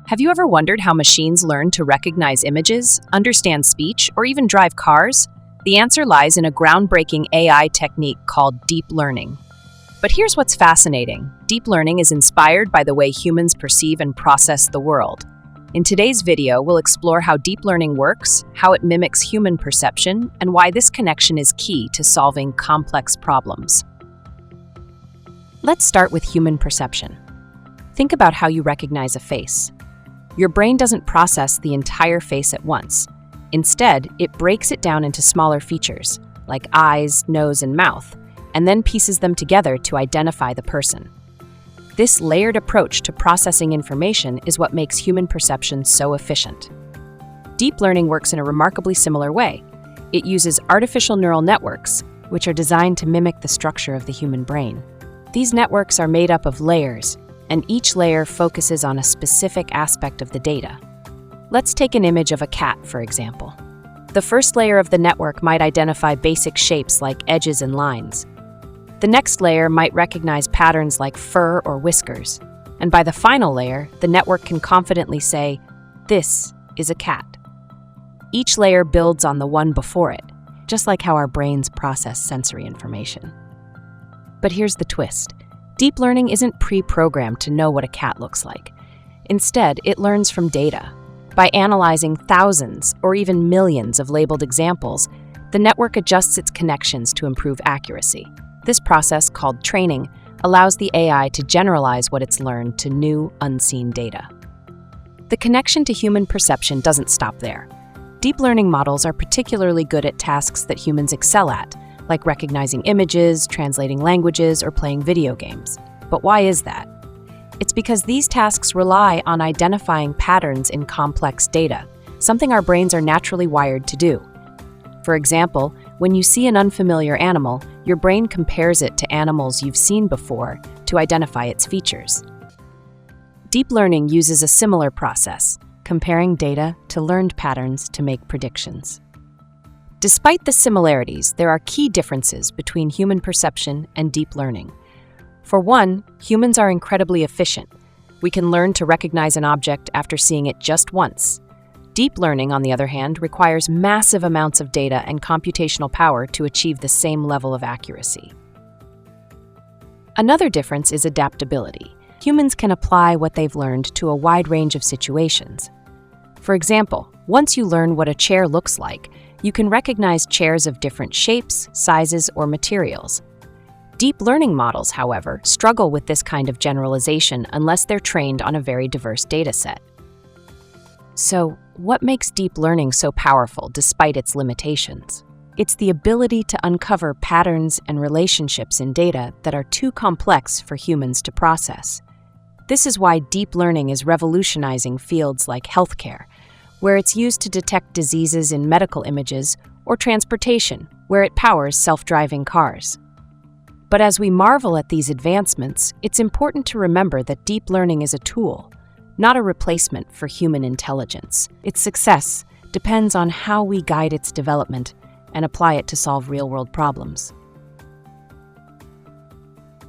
Have you ever wondered how machines learn to recognize images, understand speech, or even drive cars? The answer lies in a groundbreaking AI technique called deep learning. But here's what's fascinating. Deep learning is inspired by the way humans perceive and process the world. In today's video, we'll explore how deep learning works, how it mimics human perception, and why this connection is key to solving complex problems. Let's start with human perception. Think about how you recognize a face. Your brain doesn't process the entire face at once. Instead, it breaks it down into smaller features, like eyes, nose, and mouth, and then pieces them together to identify the person. This layered approach to processing information is what makes human perception so efficient. Deep learning works in a remarkably similar way. It uses artificial neural networks, which are designed to mimic the structure of the human brain. These networks are made up of layers, and each layer focuses on a specific aspect of the data. Let's take an image of a cat, for example. The first layer of the network might identify basic shapes like edges and lines. The next layer might recognize patterns like fur or whiskers. And by the final layer, the network can confidently say, "This is a cat." Each layer builds on the one before it, just like how our brains process sensory information. But here's the twist. Deep learning isn't pre-programmed to know what a cat looks like. Instead, it learns from data. By analyzing thousands or even millions of labeled examples, the network adjusts its connections to improve accuracy. This process, called training, allows the AI to generalize what it's learned to new, unseen data. The connection to human perception doesn't stop there. Deep learning models are particularly good at tasks that humans excel at, like recognizing images, translating languages, or playing video games. But why is that? It's because these tasks rely on identifying patterns in complex data, something our brains are naturally wired to do. For example, when you see an unfamiliar animal, your brain compares it to animals you've seen before to identify its features. Deep learning uses a similar process, comparing data to learned patterns to make predictions. Despite the similarities, there are key differences between human perception and deep learning. For one, humans are incredibly efficient. We can learn to recognize an object after seeing it just once. Deep learning, on the other hand, requires massive amounts of data and computational power to achieve the same level of accuracy. Another difference is adaptability. Humans can apply what they've learned to a wide range of situations. For example, once you learn what a chair looks like, you can recognize chairs of different shapes, sizes, or materials. Deep learning models, however, struggle with this kind of generalization unless they're trained on a very diverse dataset. So, what makes deep learning so powerful despite its limitations? It's the ability to uncover patterns and relationships in data that are too complex for humans to process. This is why deep learning is revolutionizing fields like healthcare, where it's used to detect diseases in medical images, or transportation, where it powers self-driving cars. But as we marvel at these advancements, it's important to remember that deep learning is a tool, not a replacement for human intelligence. Its success depends on how we guide its development and apply it to solve real-world problems.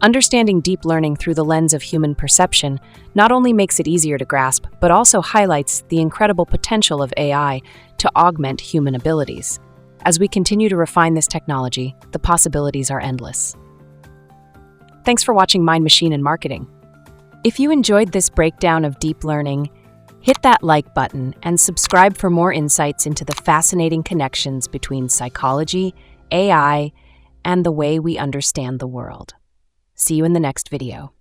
Understanding deep learning through the lens of human perception not only makes it easier to grasp, but also highlights the incredible potential of AI to augment human abilities. As we continue to refine this technology, the possibilities are endless. Thanks for watching Mind, Machine, and Marketing. If you enjoyed this breakdown of deep learning, hit that like button and subscribe for more insights into the fascinating connections between psychology, AI, and the way we understand the world. See you in the next video.